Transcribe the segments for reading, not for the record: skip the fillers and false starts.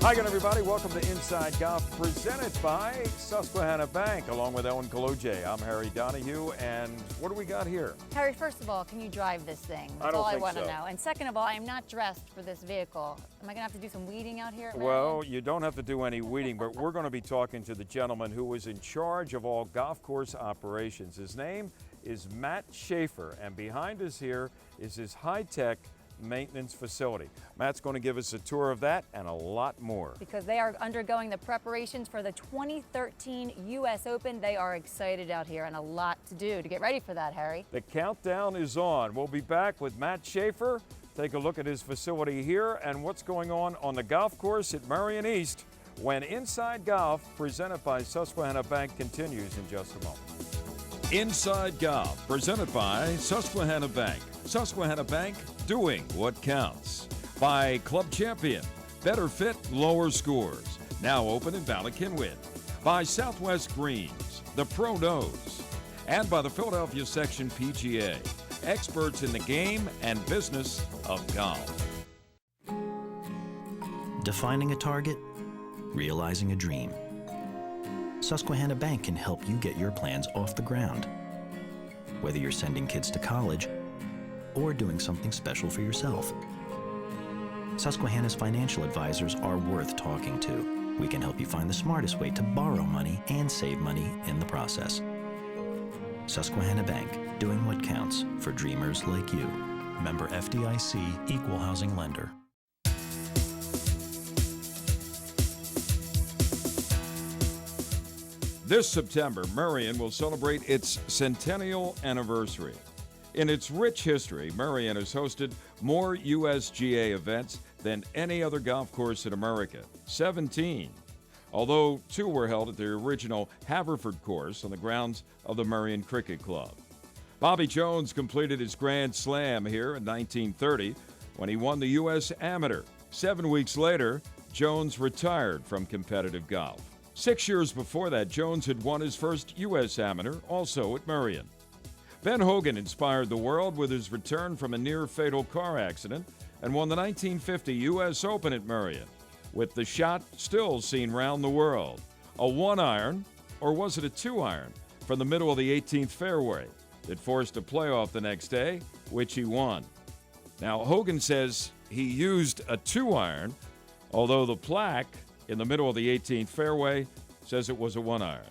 Hi again, everybody. Welcome to Inside Golf, presented by Susquehanna Bank, along with Ellen Kaluje. I'm Harry Donahue, and what do we got here? Harry, first of all, can you drive this thing? I That's don't all I think want to so. know. And second of all, I'm not dressed for this vehicle. Am I going to have to do some weeding out here at Well, Merion? you don't have to do any weeding, but we're going to be talking to the gentleman who is in charge of all golf course operations. His name is Matt Schaefer, and behind us here is his high-tech maintenance facility. Matt's going to give us a tour of that and a lot more. Because they are undergoing the preparations for the 2013 U.S. Open. They are excited out here and a lot to do to get ready for that, Harry. The countdown is on. We'll be back with Matt Schaefer, take a look at his facility here and what's going on the golf course at Merion East when Inside Golf, presented by Susquehanna Bank, continues in just a moment. Inside Golf, presented by Susquehanna Bank. Susquehanna Bank, doing what counts. By Club Champion, better fit, lower scores. Now open in Bala-Cynwyd. By Southwest Greens, the Pro Knows. And by the Philadelphia Section PGA, experts in the game and business of golf. Defining a target, realizing a dream. Susquehanna Bank can help you get your plans off the ground. Whether you're sending kids to college or doing something special for yourself. Susquehanna's financial advisors are worth talking to. We can help you find the smartest way to borrow money and save money in the process. Susquehanna Bank, doing what counts for dreamers like you. Member FDIC, Equal Housing Lender. This September, Merion will celebrate its Centennial Anniversary. In its rich history, Merion has hosted more USGA events than any other golf course in America, 17. Although 2 were held at the original Haverford course on the grounds of the Merion Cricket Club. Bobby Jones completed his Grand Slam here in 1930 when he won the U.S. Amateur. 7 weeks later, Jones retired from competitive golf. 6 years before that, Jones had won his first U.S. Amateur, also at Merion. Ben Hogan inspired the world with his return from a near-fatal car accident and won the 1950 U.S. Open at Merion, with the shot still seen round the world. A 1-iron, or was it a 2-iron, from the middle of the 18th fairway that forced a playoff the next day, which he won. Now, Hogan says he used a 2-iron, although the plaque in the middle of the 18th fairway says it was a 1-iron.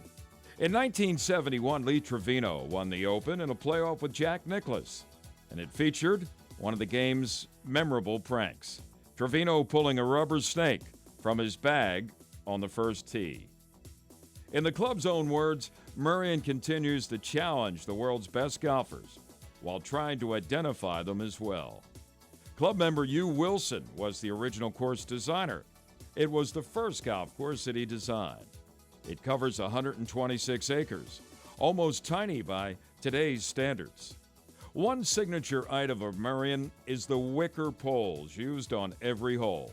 In 1971, Lee Trevino won the Open in a playoff with Jack Nicklaus, and it featured one of the game's memorable pranks, Trevino pulling a rubber snake from his bag on the first tee. In the club's own words, Merion continues to challenge the world's best golfers while trying to identify them as well. Club member Hugh Wilson was the original course designer. It was the first golf course that he designed. It covers 126 acres, almost tiny by today's standards. One signature item of Merion is the Wicker Poles used on every hole.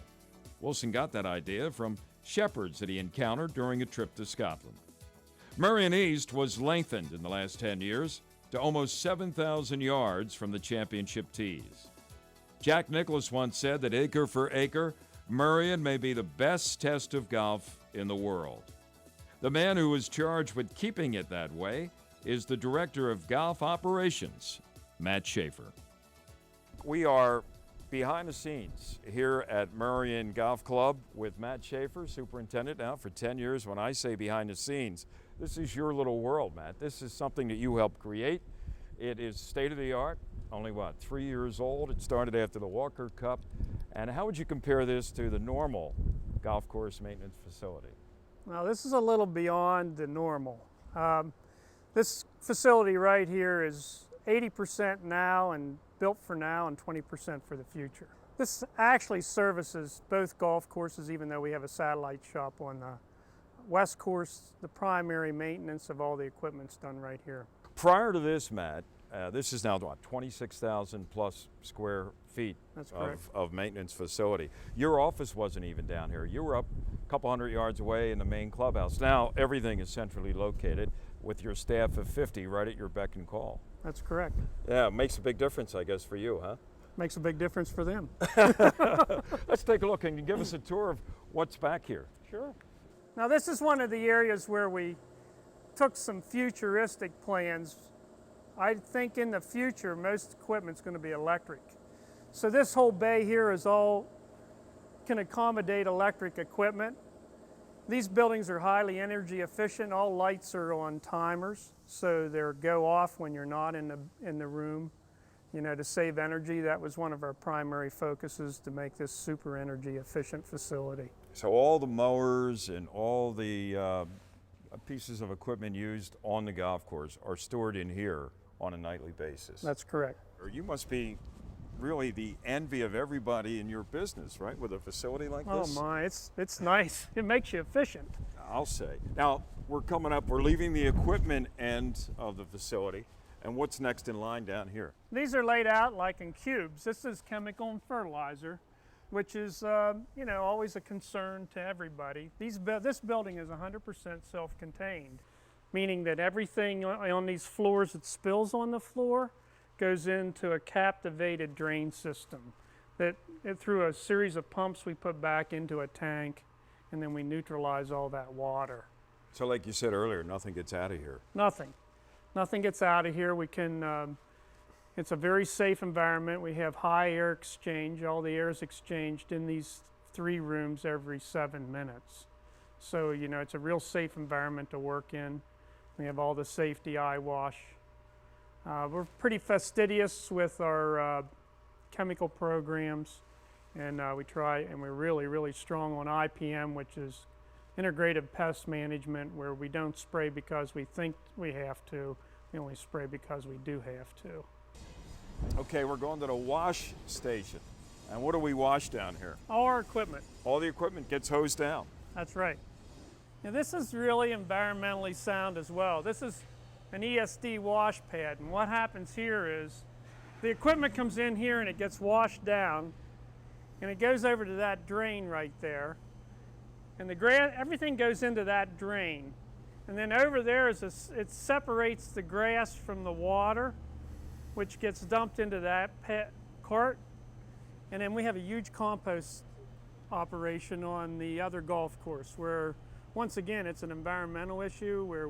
Wilson got that idea from shepherds that he encountered during a trip to Scotland. Merion East was lengthened in the last 10 years to almost 7,000 yards from the championship tees. Jack Nicklaus once said that acre for acre, Merion may be the best test of golf in the world. The man who is charged with keeping it that way is the Director of Golf Operations, Matt Schaefer. We are behind the scenes here at Merion Golf Club with Matt Schaefer, superintendent now for 10 years. When I say behind the scenes, this is your little world, Matt. This is something that you helped create. It is state-of-the-art, only 3 years old. It started after the Walker Cup. And how would you compare this to the normal golf course maintenance facility? Well, this is a little beyond the normal. This facility right here is 80% now and built for now and 20% for the future. This actually services both golf courses, even though we have a satellite shop on the west course. The primary maintenance of all the equipment's done right here. Prior to this, Matt, this is now 26,000 plus square feet of maintenance facility. Your office wasn't even down here. You were up a couple hundred yards away in the main clubhouse. Now everything is centrally located with your staff of 50 right at your beck and call. That's correct. Yeah, it makes a big difference, I guess, for you, huh? Makes a big difference for them. Let's take a look. Can you give us a tour of What's back here? Sure. Now this is one of the areas where we took some futuristic plans. I think in the future most equipment's going to be electric. So this whole bay here is all can accommodate electric equipment. These buildings are highly energy efficient. All lights are on timers, so they go off when you're not in the room. You know, to save energy. That was one of our primary focuses, to make this super energy efficient facility. So all the mowers and all the pieces of equipment used on the golf course are stored in here on a nightly basis. That's correct. Or you must be really the envy of everybody in your business, right? With a facility like this? Oh my, it's nice. It makes you efficient. I'll say. Now, we're coming up, we're leaving the equipment end of the facility. And what's next in line down here? These are laid out like in cubes. This is chemical and fertilizer, which is, you know, always a concern to everybody. This building is 100% self-contained, meaning that everything on these floors that spills on the floor goes into a captivated drain system that through a series of pumps we put back into a tank, and then we neutralize all that water. So like you said earlier, nothing gets out of here. Nothing gets out of here. We can, it's a very safe environment. We have high air exchange. All the air is exchanged in these 3 rooms every 7 minutes. So, you know, it's a real safe environment to work in. We have all the safety eye wash. We're pretty fastidious with our chemical programs, and we're really, really strong on IPM, which is integrated pest management, where we don't spray because we think we have to. We only spray because we do have to. Okay, we're going to the wash station. And what do we wash down here? All our equipment. All the equipment gets hosed down. That's right. Now this is really environmentally sound as well. This is an ESD wash pad, and what happens here is the equipment comes in here and it gets washed down, and it goes over to that drain right there. And everything goes into that drain. And then over there it separates the grass from the water, which gets dumped into that cart. And then we have a huge compost operation on the other golf course, where once again it's an environmental issue, where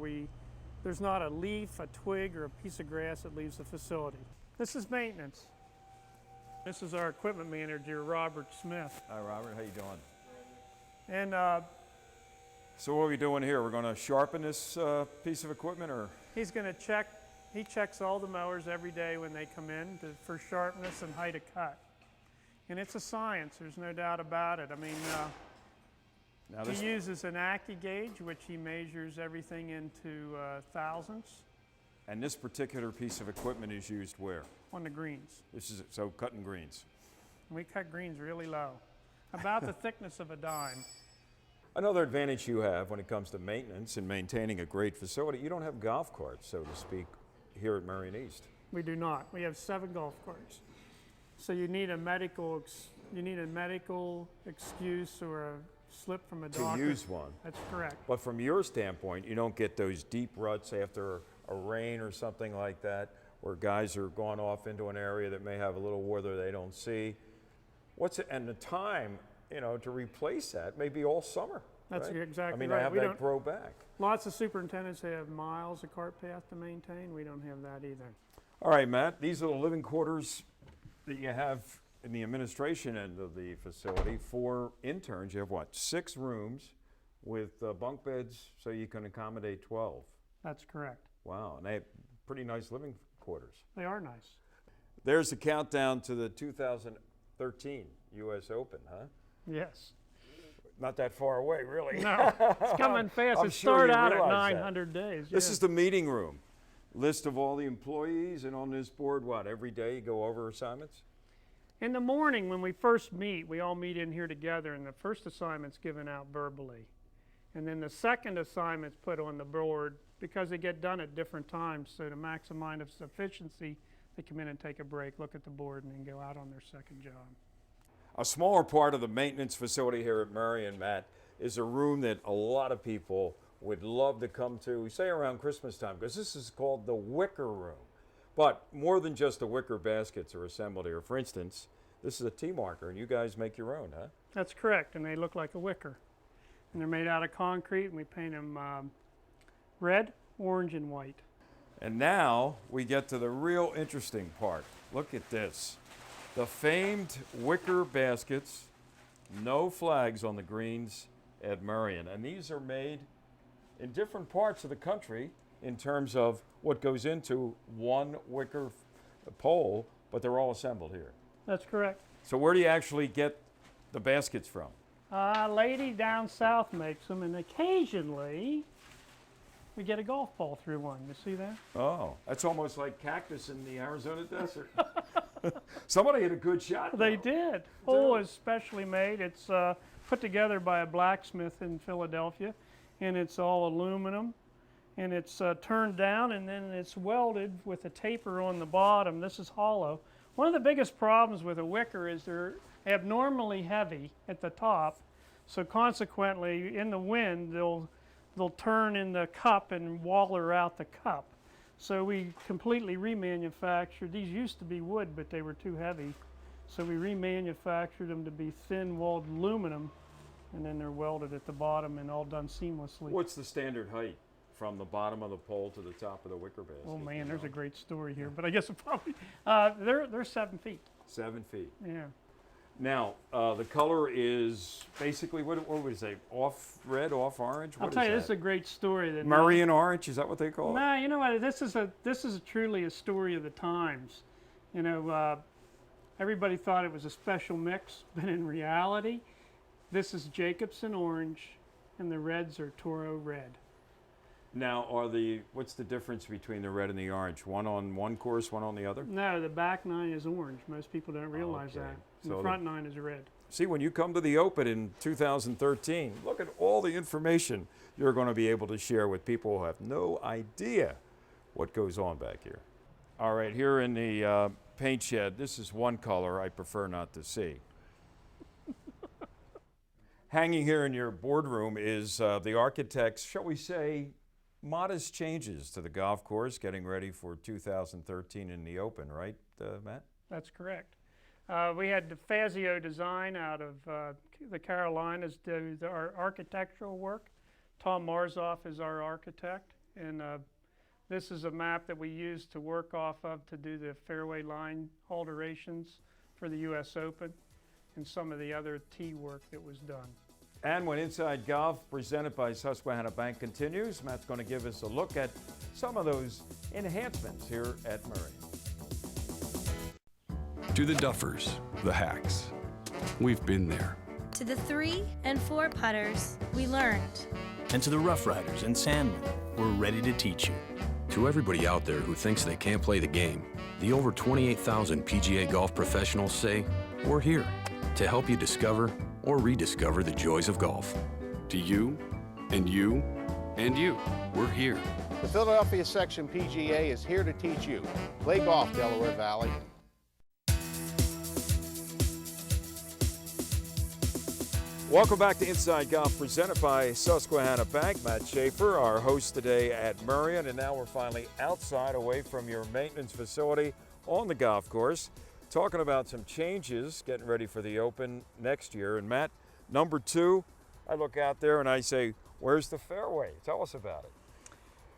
there's not a leaf, a twig, or a piece of grass that leaves the facility. This is maintenance. This is our equipment manager, Robert Smith. Hi, Robert. How you doing? And so what are we doing here? We're going to sharpen this piece of equipment, or? he's going to check. He checks all the mowers every day when they come in for sharpness and height of cut. And it's a science, there's no doubt about it. I mean, he uses an AccuGauge, which he measures everything into thousandths. And this particular piece of equipment is used where? On the greens. This is, so cutting greens. And we cut greens really low, about the thickness of a dime. Another advantage you have when it comes to maintenance and maintaining a great facility, you don't have golf carts, so to speak, here at Merion East. We do not. We have 7 golf carts. So you need a medical excuse or a slip from a doctor. To use one. That's correct. But from your standpoint, you don't get those deep ruts after a rain or something like that, where guys are going off into an area that may have a little weather they don't see. And the time, you know, to replace that may be all summer. That's right? exactly right. I mean, I have that grow back. Lots of superintendents have miles of cart path to maintain. We don't have that either. All right, Matt, these are the living quarters that you have in the administration end of the facility for interns. You have what, 6 rooms with bunk beds so you can accommodate 12. That's correct. Wow, and they have pretty nice living quarters. They are nice. There's the countdown to the 2013 U.S. Open, huh? Yes. Not that far away, really. No, it's coming fast. I'm It sure started you out at realize 900 days. This yeah. is the meeting room. List of all the employees, and on this board, what, every day you go over assignments? In the morning when we first meet, we all meet in here together, and the first assignment's given out verbally. And then the second assignment's put on the board because they get done at different times. So to maximize its efficiency, they come in and take a break, look at the board, and then go out on their second job. A smaller part of the maintenance facility here at Merion, Matt, is a room that a lot of people would love to come to, say around Christmas time, because this is called the Wicker Room. But more than just the wicker baskets are assembled here. For instance, This is a tee marker, and you guys make your own, huh? That's correct, and they look like a wicker. And they're made out of concrete, and we paint them red, orange, and white. And now we get to the real interesting part. Look at this. The famed Wicker Baskets, no flags on the greens at Merion. And these are made in different parts of the country in terms of what goes into one wicker pole, but they're all assembled here. That's correct. So where do you actually get the baskets from? A lady down south makes them, and occasionally we get a golf ball through one. You see that? Oh, that's almost like cactus in the Arizona desert. Somebody hit a good shot. They did. Pole is specially made. It's put together by a blacksmith in Philadelphia, and it's all aluminum, and it's turned down, and then it's welded with a taper on the bottom. This is hollow. One of the biggest problems with a wicker is they're abnormally heavy at the top, so consequently, in the wind, they'll turn in the cup and waller out the cup. So we completely remanufactured. These used to be wood, but they were too heavy. So we remanufactured them to be thin-walled aluminum, and then they're welded at the bottom and all done seamlessly. What's the standard height from the bottom of the pole to the top of the wicker basket? Oh man, there's a great story here, but I guess it probably, they're 7 feet. 7 feet. Yeah. Now, the color is basically, what would you say, off red, off orange? I'll tell you, this is a great story. That Merion orange, is that what they call it? Nah, you know what, this is truly a story of the times. You know, everybody thought it was a special mix, but in reality, this is Jacobson orange, and the reds are Toro red. Now, what's the difference between the red and the orange? One on one course, one on the other? No, the back nine is orange. Most people don't realize that. And So the front nine is red. See, when you come to the Open in 2013, look at all the information you're going to be able to share with people who have no idea what goes on back here. All right, here in the paint shed, this is one color I prefer not to see. Hanging here in your boardroom is the architect's, shall we say, modest changes to the golf course, getting ready for 2013 in the Open, right, Matt? That's correct. We had the Fazio design out of the Carolinas do our architectural work. Tom Marzoff is our architect, and this is a map that we use to work off of to do the fairway line alterations for the U.S. Open and some of the other tee work that was done. And when Inside Golf, presented by Susquehanna Bank, continues, Matt's going to give us a look at some of those enhancements here at Merion. To the duffers, the hacks, we've been there. To the 3 and 4 putters, we learned. And to the Rough Riders and Sandmen, we're ready to teach you. To everybody out there who thinks they can't play the game, the over 28,000 PGA golf professionals say, we're here to help you discover or rediscover the joys of golf. To you, and you, and you, we're here. The Philadelphia Section PGA is here to teach you. Play golf, Delaware Valley. Welcome back to Inside Golf, presented by Susquehanna Bank. Matt Schaefer, our host today at Merion, and now we're finally outside, away from your maintenance facility on the golf course, talking about some changes, getting ready for the Open next year. And Matt, number 2, I look out there and I say, where's the fairway? Tell us about it.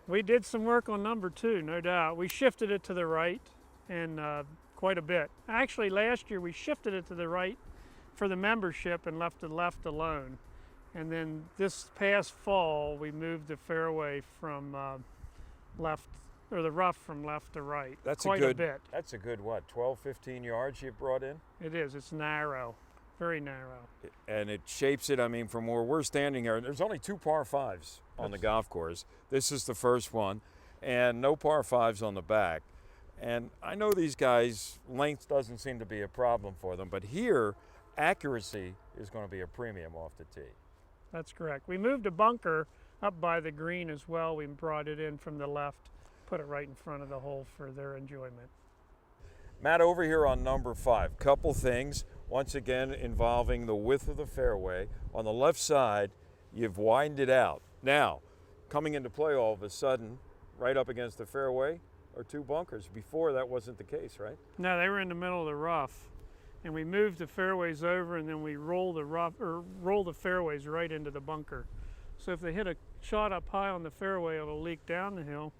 We did some work on number 2, no doubt. We shifted it to the right, and quite a bit. Actually, last year we shifted it to the right for the membership and left the left alone. And then this past fall, we moved the fairway from left, or the rough from left to right. That's quite a bit. That's a good, what, 12, 15 yards you've brought in? It is. It's narrow, very narrow. And it shapes it, I mean, from where we're standing here, there's only 2 par 5s on the golf course. This is the first one, and no par 5s on the back. And I know these guys, length doesn't seem to be a problem for them, but here, accuracy is going to be a premium off the tee. That's correct. We moved a bunker up by the green as well. We brought it in from the left, put it right in front of the hole for their enjoyment. Matt, over here on number 5, couple things, once again involving the width of the fairway. On the left side, you've widened it out. Now, coming into play all of a sudden, right up against the fairway, are 2 bunkers. Before, that wasn't the case, right? No, they were in the middle of the rough. and we move the fairways over, and then we roll the fairways right into the bunker. So if they hit a shot up high on the fairway, it'll leak down the hill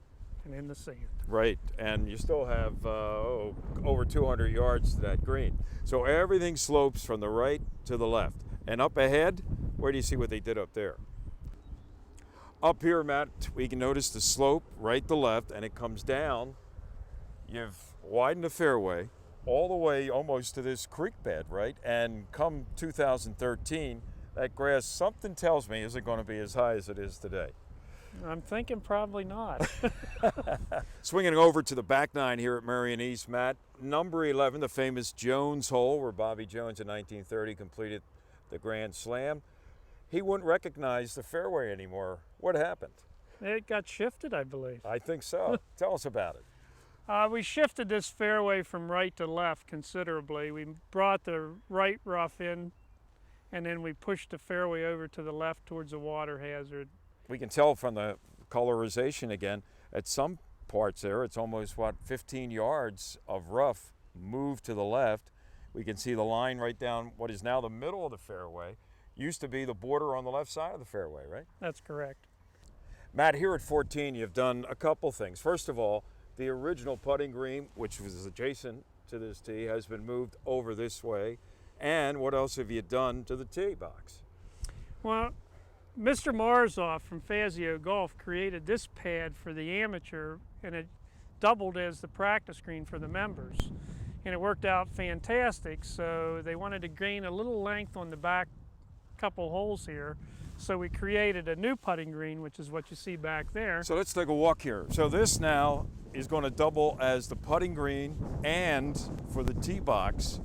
and in the sand. Right, and you still have over 200 yards to that green. So everything slopes from the right to the left. And up ahead, where do you see what they did up there? Up here, Matt, we can notice the slope right to left, and it comes down. You've widened the fairway all the way almost to this creek bed, right? And come 2013, that grass, something tells me, isn't going to be as high as it is today. I'm thinking probably not. Swinging over to the back nine here at Merion East, Matt, number 11, the famous Jones hole, where Bobby Jones in 1930 completed the Grand Slam. He wouldn't recognize the fairway anymore. What happened? It got shifted, I believe. I think so. Tell us about it. We shifted this fairway from right to left considerably. We brought the right rough in, and then we pushed the fairway over to the left towards the water hazard. We can tell from the colorization again, at some parts there, it's almost, 15 yards of rough moved to the left. We can see the line right down what is now the middle of the fairway. Used to be the border on the left side of the fairway, right? That's correct. Matt, here at 14, you've done a couple things. First of all, the original putting green, which was adjacent to this tee, has been moved over this way. And what else have you done to the tee box? Well, Mr. Marzoff from Fazio Golf created this pad for the amateur, and it doubled as the practice green for the members. And it worked out fantastic, so they wanted to gain a little length on the back couple holes here. So we created a new putting green, which is what you see back there. So let's take a walk here. So this now is going to double as the putting green and for the tee box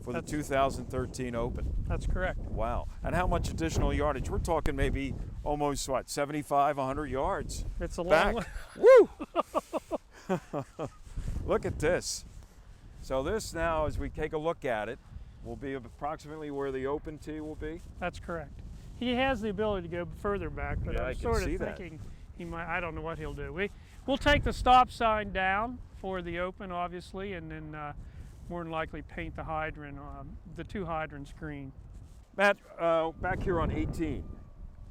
for the 2013 Open. That's correct. Wow. And how much additional yardage? We're talking maybe almost, 75, 100 yards. It's a long back. way. Woo! Look at this. So this now, as we take a look at it, will be approximately where the Open tee will be? That's correct. He has the ability to go further back, but Yeah, I I'm can sort see of that. thinking he might, I don't know what he'll do. We'll take the stop sign down for the Open, obviously, and then more than likely paint the hydrant, the two hydrants green. Matt, back here on 18,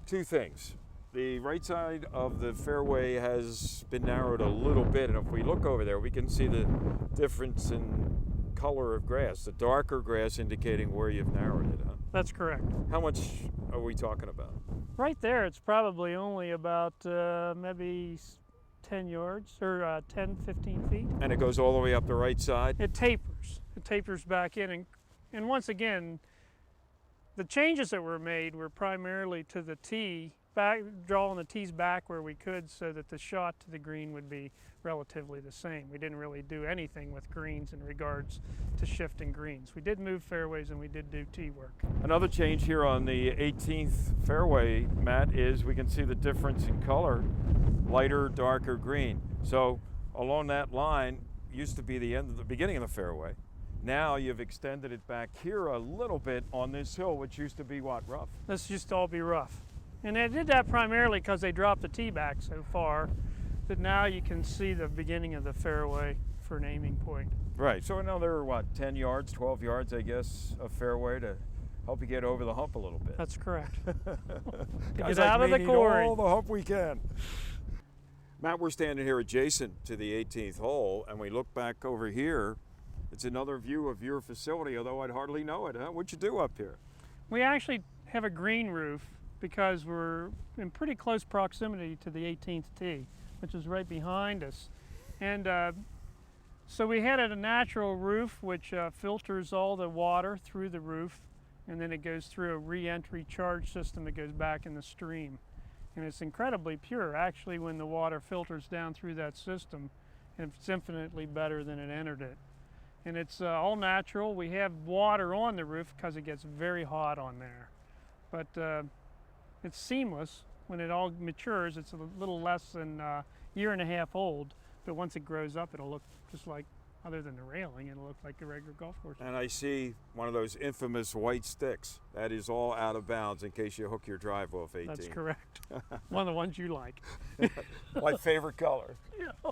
two things. The right side of the fairway has been narrowed a little bit, and if we look over there, we can see the difference in color of grass, the darker grass indicating where you've narrowed it, huh? That's correct. How much are we talking about? Right there, it's probably only about maybe 10 yards, or 10, 15 feet. And it goes all the way up the right side? It tapers. It tapers back in, and once again, the changes that were made were primarily to the tee, drawing the tees back where we could so that the shot to the green would be relatively the same. We didn't really do anything with greens in regards to shifting greens. We did move fairways and we did do tee work. Another change here on the 18th fairway, Matt, is we can see the difference in color, lighter, darker green. So along that line used to be the beginning of the fairway. Now you've extended it back here a little bit on this hill, which used to be what, rough? This used to all be rough. And they did that primarily because they dropped the tee back so far that now you can see the beginning of the fairway for an aiming point. Right, so now there are 10 yards, 12 yards, I guess, of fairway to help you get over the hump a little bit. That's correct. To Guys get out like of the me need quarry. all the hump we can. Matt, we're standing here adjacent to the 18th hole, and we look back over here. It's another view of your facility, although I'd hardly know it, huh? What'd you do up here? We actually have a green roof because we're in pretty close proximity to the 18th tee, which is right behind us. And so we had a natural roof which filters all the water through the roof, and then it goes through a re-entry charge system that goes back in the stream. And it's incredibly pure. Actually, when the water filters down through that system, it's infinitely better than it entered it. And it's all natural. We have water on the roof because it gets very hot on there. But it's seamless. When it all matures, it's a little less than a year and a half old, but once it grows up, it'll look just like, other than the railing, it'll look like a regular golf course. And I see one of those infamous white sticks. That is all out of bounds in case you hook your drive off 18. That's correct. One of the ones you like. My favorite color. Yeah.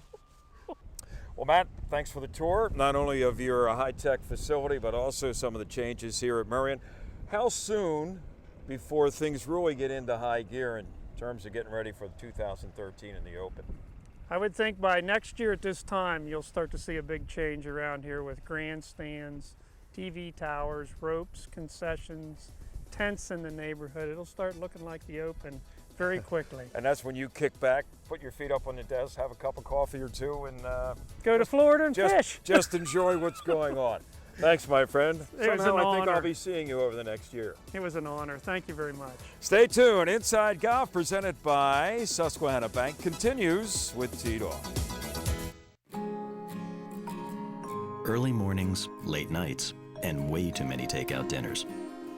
Well, Matt, thanks for the tour, not only of your high-tech facility, but also some of the changes here at Merion. How soon before things really get into high gear in terms of getting ready for 2013 in the Open? I would think by next year at this time, you'll start to see a big change around here with grandstands, TV towers, ropes, concessions, tents in the neighborhood. It'll start looking like the Open very quickly. And that's when you kick back, put your feet up on the desk, have a cup of coffee or two, and go to Florida and fish. Just enjoy what's going on. Thanks, my friend. It was an Somehow I think I'll honor. be seeing you over the next year. It was an honor. Thank you very much. Stay tuned. Inside Golf, presented by Susquehanna Bank, continues with Teed Off. Early mornings, late nights, and way too many takeout dinners.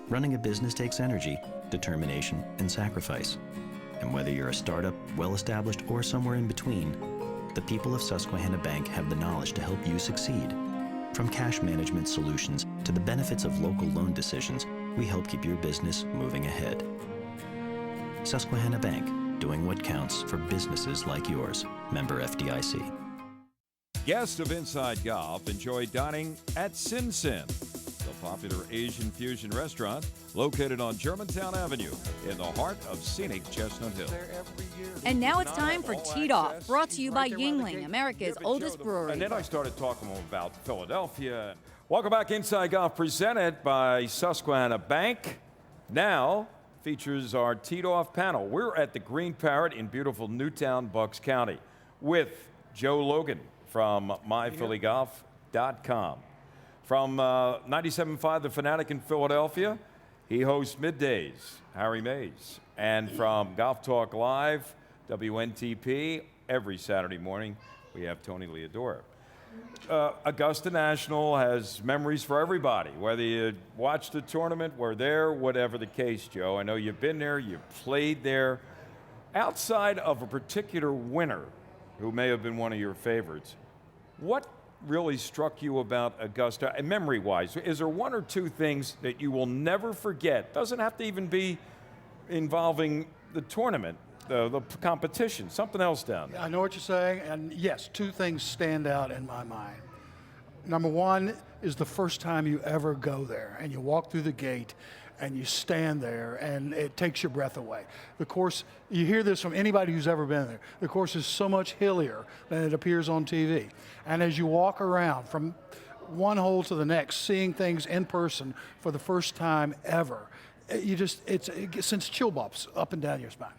Running a business takes energy, determination, and sacrifice. And whether you're a startup, well-established, or somewhere in between, the people of Susquehanna Bank have the knowledge to help you succeed. From cash management solutions to the benefits of local loan decisions, we help keep your business moving ahead. Susquehanna Bank, doing what counts for businesses like yours. Member FDIC. Guests of Inside Golf enjoy dining at Sin Sin, the popular Asian fusion restaurant located on Germantown Avenue in the heart of scenic Chestnut Hill. And now it's time for Teed Off, brought to you by Yingling, America's oldest brewery. And then I started talking about Philadelphia. Welcome back, Inside Golf, presented by Susquehanna Bank. Now features our Teed Off panel. We're at the Green Parrot in beautiful Newtown, Bucks County, with Joe Logan from myphillygolf.com. From 97.5 The Fanatic in Philadelphia, he hosts Middays, Harry Mays. And from Golf Talk Live, WNTP, every Saturday morning, we have Tony Leodora. Augusta National has memories for everybody, whether you watched the tournament, were there, whatever the case, Joe. I know you've been there, you've played there. Outside of a particular winner who may have been one of your favorites, what really struck you about Augusta, and memory-wise? Is there one or two things that you will never forget? Doesn't have to even be involving the tournament, the competition, something else down there. I know what you're saying, and yes, two things stand out in my mind. Number one is the first time you ever go there, and you walk through the gate, and you stand there, and it takes your breath away. The course, you hear this from anybody who's ever been there, the course is so much hillier than it appears on TV. And as you walk around from one hole to the next, seeing things in person for the first time ever, it sends chill bumps up and down your spine.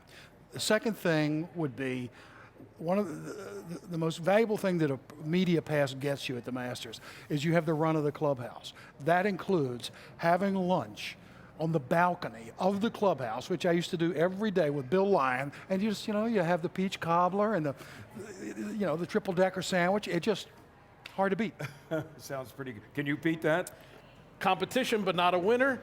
The second thing would be one of the most valuable thing that a media pass gets you at the Masters is you have the run of the clubhouse. That includes having lunch on the balcony of the clubhouse, which I used to do every day with Bill Lyon, and you have the peach cobbler and the triple decker sandwich. It's just hard to beat. Sounds pretty good. Can you beat that? Competition, but not a winner.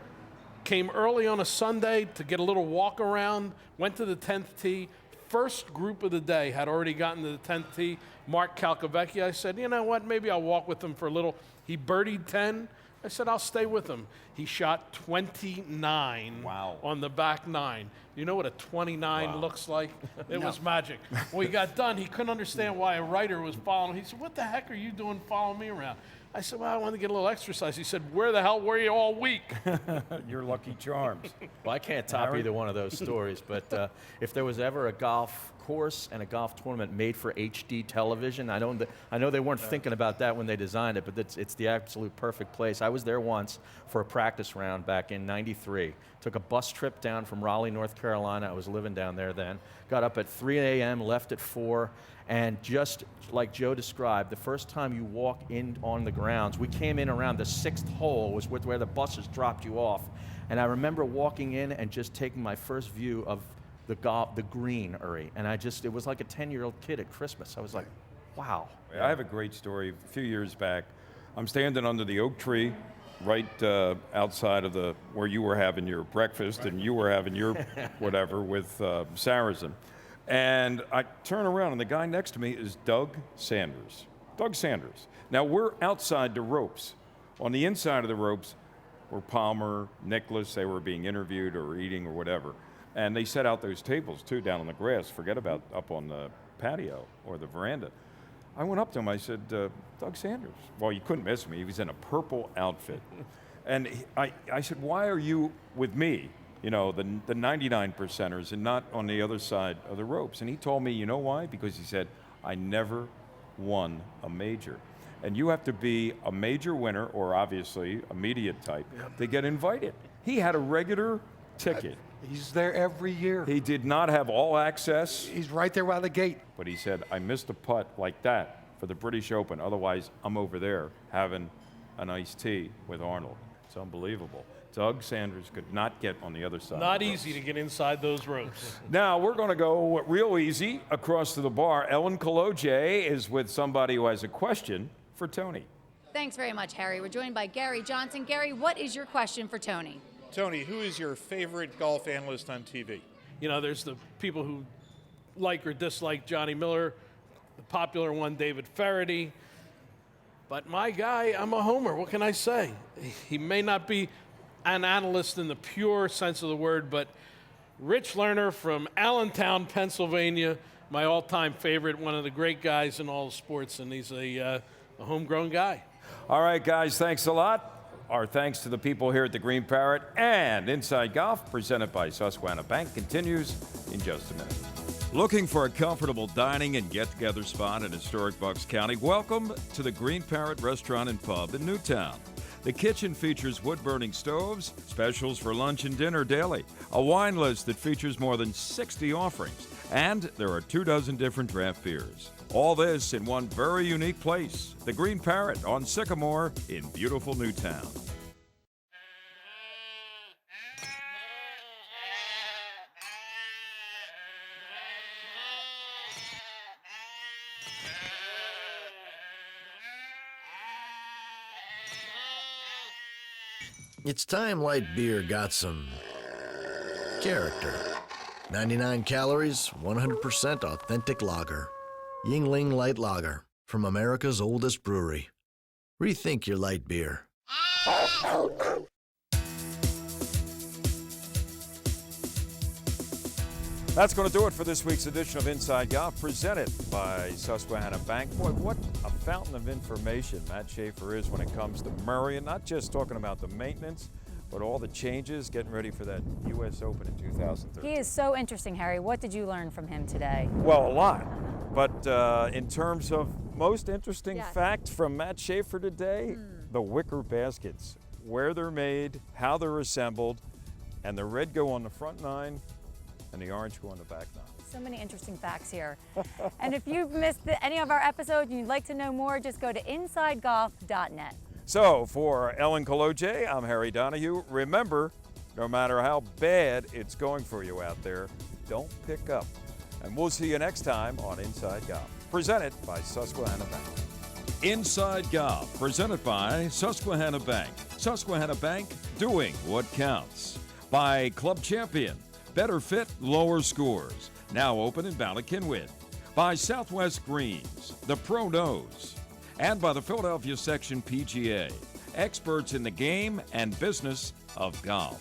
Came early on a Sunday to get a little walk around, went to the 10th tee. First group of the day had already gotten to the 10th tee. Mark Calcavecchia, I said, you know what, maybe I'll walk with him for a little. He birdied 10. I said, I'll stay with him. He shot 29 on the back nine. You know what a 29 looks like? It was magic. When he got done, he couldn't understand why a writer was following him. He said, what the heck are you doing following me around? I said, well, I wanted to get a little exercise. He said, where the hell were you all week? Your lucky charms. Well, I can't top either one of those stories, but if there was ever a golf course and a golf tournament made for HD television, I know they weren't thinking about that when they designed it, but it's the absolute perfect place. I was there once for a practice round back in '93. Took a bus trip down from Raleigh, North Carolina. I was living down there then. Got up at 3 a.m., left at 4, and just like Joe described, the first time you walk in on the grounds, we came in around the 6th hole, was where the buses dropped you off. And I remember walking in and just taking my first view of the greenery. And it was like a 10-year-old kid at Christmas. I was like, wow. I have a great story. A few years back, I'm standing under the oak tree right outside of where you were having your breakfast and you were having your whatever with Saracen. And I turn around, and the guy next to me is Doug Sanders. Doug Sanders. Now, we're outside the ropes. On the inside of the ropes were Palmer, Nicklaus. They were being interviewed or eating or whatever. And they set out those tables, too, down on the grass. Forget about up on the patio or the veranda. I went up to him, I said, Doug Sanders. Well, you couldn't miss me. He was in a purple outfit. And I said, why are you with me, you know, the 99 percenters and not on the other side of the ropes? And he told me, you know why? Because he said, I never won a major. And you have to be a major winner, or obviously a media type, to get invited. He had a regular ticket. He's there every year. He did not have all access. He's right there by the gate. But he said, I missed a putt like that for the British Open. Otherwise, I'm over there having an iced tea with Arnold. It's unbelievable. Doug Sanders could not get on the other side. Not easy to get inside those ropes. Now, we're going to go real easy across to the bar. Ellen Kaloje is with somebody who has a question for Tony. Thanks very much, Harry. We're joined by Gary Johnson. Gary, what is your question for Tony? Tony, who is your favorite golf analyst on TV? You know, there's the people who like or dislike Johnny Miller, the popular one, David Faraday. But my guy, I'm a homer. What can I say? He may not be an analyst in the pure sense of the word, but Rich Lerner from Allentown, Pennsylvania, my all-time favorite, one of the great guys in all sports, and he's a homegrown guy. All right, guys, thanks a lot. Our thanks to the people here at the Green Parrot, and Inside Golf, presented by Susquehanna Bank, continues in just a minute. Looking for a comfortable dining and get-together spot in historic Bucks County? Welcome to the Green Parrot Restaurant and Pub in Newtown. The kitchen features wood-burning stoves, specials for lunch and dinner daily, a wine list that features more than 60 offerings, and there are 24 different draft beers. All this in one very unique place, the Green Parrot on Sycamore in beautiful Newtown. It's time light beer got some character. 99 calories, 100% authentic lager. Yingling Light Lager from America's oldest brewery. Rethink your light beer. That's going to do it for this week's edition of Inside Golf, presented by Susquehanna Bank. Boy, what a fountain of information Matt Schaefer is when it comes to Merion. Not just talking about the maintenance, but all the changes, getting ready for that U.S. Open in 2013. He is so interesting, Harry. What did you learn from him today? Well, a lot. But in terms of most interesting fact from Matt Schaefer today, the Wicker Baskets, where they're made, how they're assembled, and the red go on the front nine, and the orange go on the back nine. So many interesting facts here. And if you've missed any of our episodes and you'd like to know more, just go to InsideGolf.net. So for Ellen Kaloje, I'm Harry Donahue. Remember, no matter how bad it's going for you out there, don't pick up. And we'll see you next time on Inside Golf, presented by Susquehanna Bank. Inside Golf, presented by Susquehanna Bank. Susquehanna Bank, doing what counts. By Club Champion, better fit, lower scores. Now open in Bala-Cynwyd. By Southwest Greens, the Pro Knows. And by the Philadelphia Section PGA, experts in the game and business of golf.